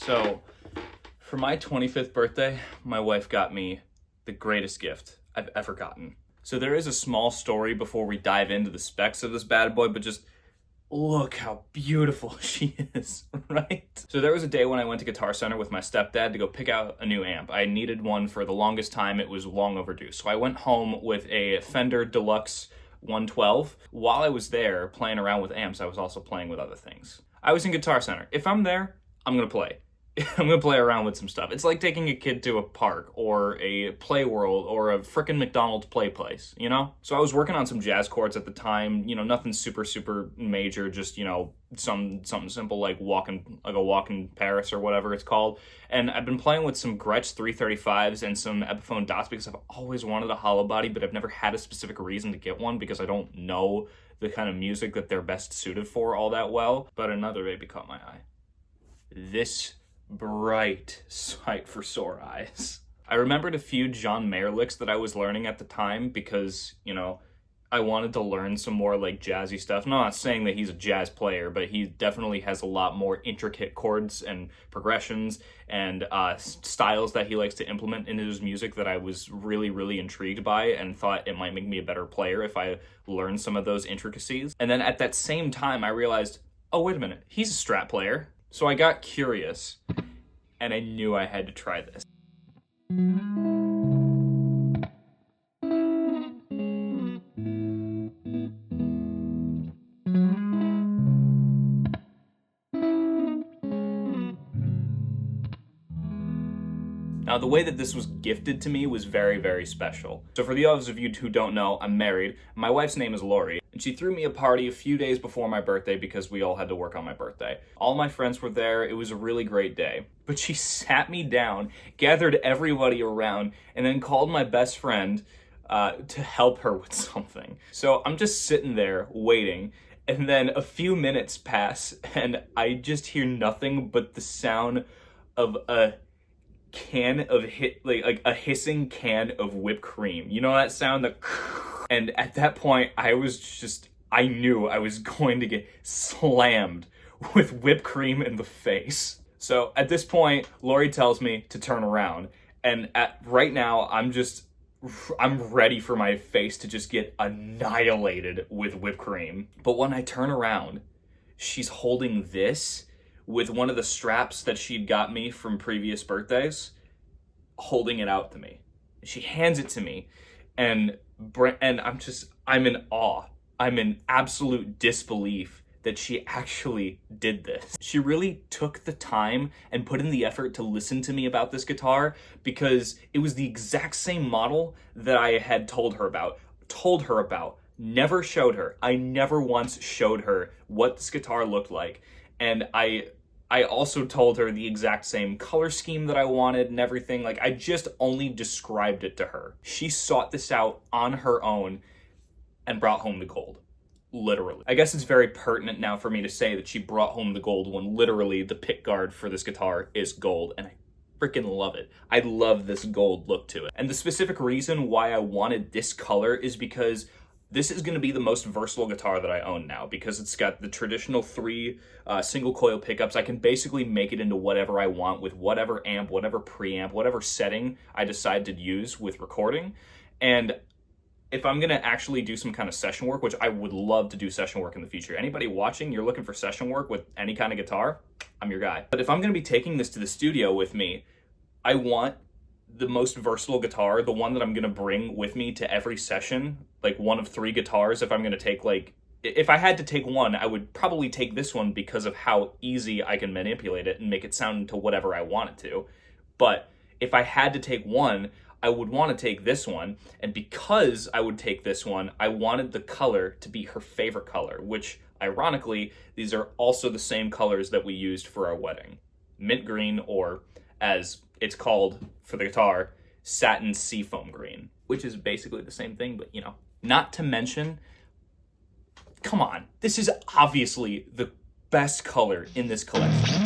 So, for my 25th birthday, my wife got me the greatest gift I've ever gotten. So there is a small story before we dive into the specs of this bad boy, but just look how beautiful she is, right? So there was a day when I went to Guitar Center with my stepdad to go pick out a new amp. I needed one for the longest time. It was long overdue. So I went home with a Fender Deluxe 112. While I was there playing around with amps, I was also playing with other things. I was in Guitar Center. If I'm there, I'm gonna play. I'm gonna play around with some stuff. It's like taking a kid to a park or a play world or a frickin' McDonald's play place, you know? So I was working on some jazz chords at the time, nothing super major, just, something simple like a walk in Paris or whatever it's called. And I've been playing with some Gretsch 335s and some Epiphone Dots because I've always wanted a hollow body, but I've never had a specific reason to get one because I don't know the kind of music that they're best suited for all that well. But another baby caught my eye. This bright sight for sore eyes. I remembered a few John Mayer licks that I was learning at the time because, I wanted to learn some more like jazzy stuff. I'm not saying that he's a jazz player, but he definitely has a lot more intricate chords and progressions and styles that he likes to implement into his music that I was really intrigued by and thought it might make me a better player if I learned some of those intricacies. And then at that same time, I realized, oh, wait a minute, he's a Strat player. So I got curious, and I knew I had to try this. Now, the way that this was gifted to me was very special. So for those of you who don't know, I'm married. My wife's name is Lori, and she threw me a party a few days before my birthday because we all had to work on my birthday. All my friends were there. It was a really great day. But she sat me down, gathered everybody around, and then called my best friend to help her with something. So I'm just sitting there waiting, and then a few minutes pass, and I just hear nothing but the sound of a can of like a hissing can of whipped cream. You know that sound? And at that point, I knew I was going to get slammed with whipped cream in the face. So at this point, Lori tells me to turn around. And right now, I'm ready for my face to just get annihilated with whipped cream. But when I turn around, she's holding this with one of the straps that she'd got me from previous birthdays, holding it out to me. She hands it to me, and I'm in awe. I'm in absolute disbelief that she actually did this. She really took the time and put in the effort to listen to me about this guitar because it was the exact same model that I had told her about, never showed her. I never once showed her what this guitar looked like. And I also told her the exact same color scheme that I wanted and everything. Like, I just only described it to her. She sought this out on her own and brought home the gold. Literally. I guess it's very pertinent now for me to say that she brought home the gold when literally the pick guard for this guitar is gold, and I freaking love it. I love this gold look to it. And the specific reason why I wanted this color is because this is going to be the most versatile guitar that I own now because it's got the traditional 3 single coil pickups. I can basically make it into whatever I want with whatever amp, whatever preamp, whatever setting I decide to use with recording. And if I'm going to actually do some kind of session work, which I would love to do session work in the future. Anybody watching, you're looking for session work with any kind of guitar, I'm your guy. But if I'm going to be taking this to the studio with me, I want the most versatile guitar, the one that I'm going to bring with me to every session, like one of 3 guitars. If I'm going to take if I had to take one, I would probably take this one because of how easy I can manipulate it and make it sound into whatever I want it to. But if I had to take one, I would want to take this one. And because I would take this one, I wanted the color to be her favorite color, which ironically, these are also the same colors that we used for our wedding. Mint green, or as it's called for the guitar, satin seafoam green, which is basically the same thing, but not to mention, come on, this is obviously the best color in this collection.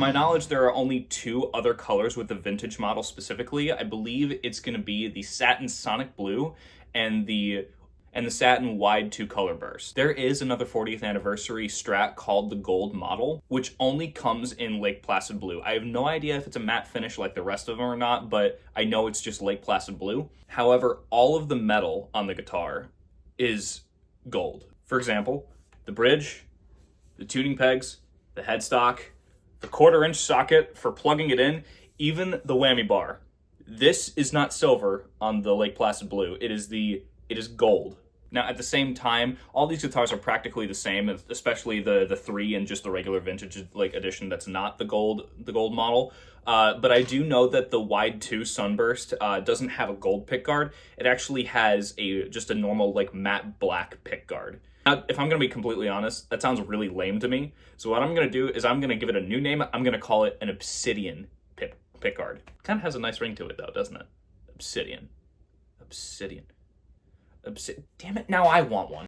my knowledge, there are only 2 other colors with the vintage model specifically. I believe it's going to be the satin sonic blue and the satin wide 2-color burst. There is another 40th anniversary Strat called the gold model, which only comes in Lake Placid blue. I have no idea if it's a matte finish like the rest of them or not, but I know it's just Lake Placid blue. However, all of the metal on the guitar is gold. For example, the bridge, the tuning pegs, the headstock, the 1/4-inch socket for plugging it in, even the whammy bar. This is not silver on the Lake Placid blue. It is gold. Now, at the same time, all these guitars are practically the same, especially the 3 and just the regular vintage edition that's not the gold model. But I do know that the wide 2 Sunburst doesn't have a gold pickguard. It actually has just a normal matte black pickguard. Now, if I'm going to be completely honest, that sounds really lame to me. So what I'm going to do is I'm going to give it a new name. I'm going to call it an Obsidian pickguard. Kind of has a nice ring to it though, doesn't it? Obsidian. Damn it, now I want one.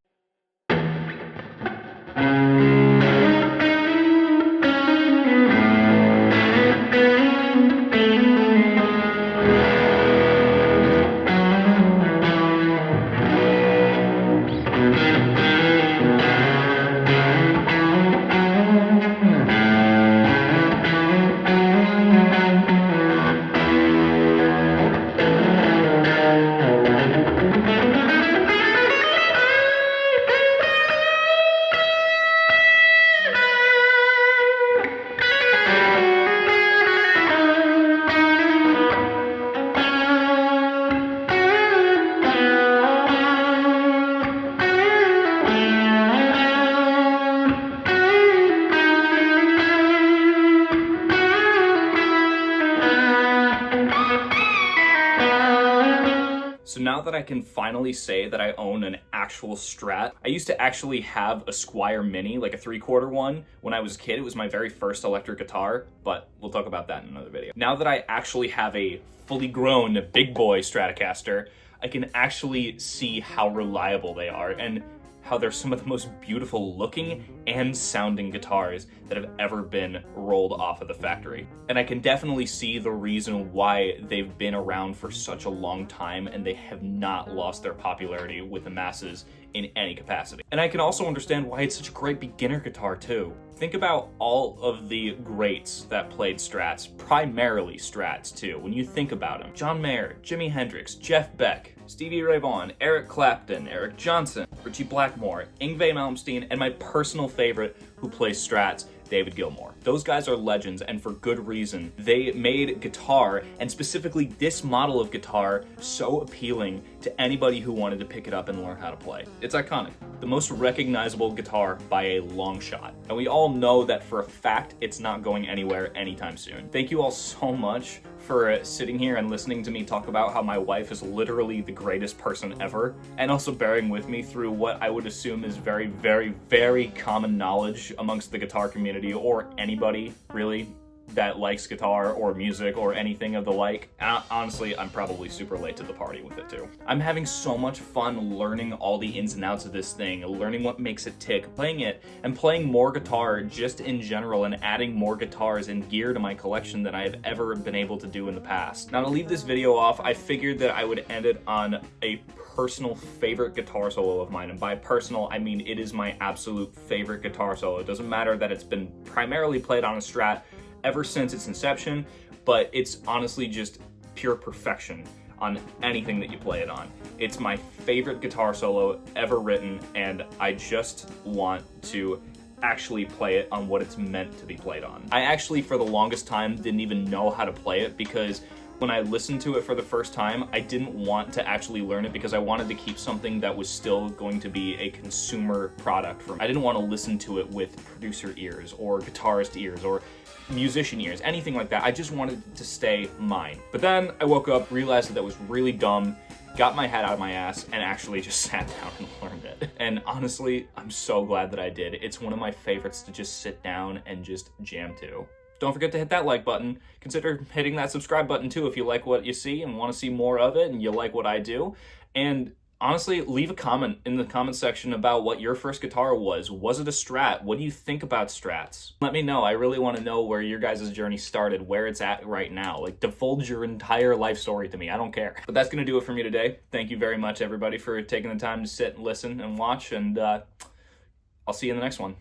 So now that I can finally say that I own an actual Strat, I used to actually have a Squire Mini, like a 3/4 one, when I was a kid. It was my very first electric guitar, but we'll talk about that in another video. Now that I actually have a fully grown big boy Stratocaster, I can actually see how reliable they are and how they're some of the most beautiful looking and sounding guitars that have ever been rolled off of the factory. And I can definitely see the reason why they've been around for such a long time and they have not lost their popularity with the masses in any capacity. And I can also understand why it's such a great beginner guitar too. Think about all of the greats that played Strats, primarily Strats too, when you think about them. John Mayer, Jimi Hendrix, Jeff Beck, Stevie Ray Vaughan, Eric Clapton, Eric Johnson, Richie Blackmore, Yngwie Malmsteen, and my personal favorite who plays Strats, David Gilmour. Those guys are legends, and for good reason. They made guitar, and specifically this model of guitar, so appealing to anybody who wanted to pick it up and learn how to play. It's iconic. The most recognizable guitar by a long shot. And we all know that for a fact, it's not going anywhere anytime soon. Thank you all so much for sitting here and listening to me talk about how my wife is literally the greatest person ever, and also bearing with me through what I would assume is very, very, very common knowledge amongst the guitar community, or anybody really that likes guitar or music or anything of the like. Honestly, I'm probably super late to the party with it too. I'm having so much fun learning all the ins and outs of this thing, learning what makes it tick, playing it, and playing more guitar just in general, and adding more guitars and gear to my collection than I have ever been able to do in the past. Now, to leave this video off, I figured that I would end it on a personal favorite guitar solo of mine, and by personal I mean it is my absolute favorite guitar solo. It doesn't matter that it's been primarily played on a Strat ever since its inception, but it's honestly just pure perfection on anything that you play it on. It's my favorite guitar solo ever written, and I just want to actually play it on what it's meant to be played on. I actually, for the longest time, didn't even know how to play it, because when I listened to it for the first time, I didn't want to actually learn it because I wanted to keep something that was still going to be a consumer product for me. I didn't want to listen to it with producer ears or guitarist ears or musician ears, anything like that. I just wanted to stay mine. But then I woke up, realized that that was really dumb, got my head out of my ass, and actually just sat down and learned it. And honestly, I'm so glad that I did. It's one of my favorites to just sit down and just jam to. Don't forget to hit that like button. Consider hitting that subscribe button too if you like what you see and want to see more of it and you like what I do. And Honestly, leave a comment in the comment section about what your first guitar was. Was it a Strat? What do you think about Strats? Let me know. I really want to know where your guys' journey started, where it's at right now. Like, divulge your entire life story to me. I don't care. But that's going to do it for me today. Thank you very much, everybody, for taking the time to sit and listen and watch, and I'll see you in the next one.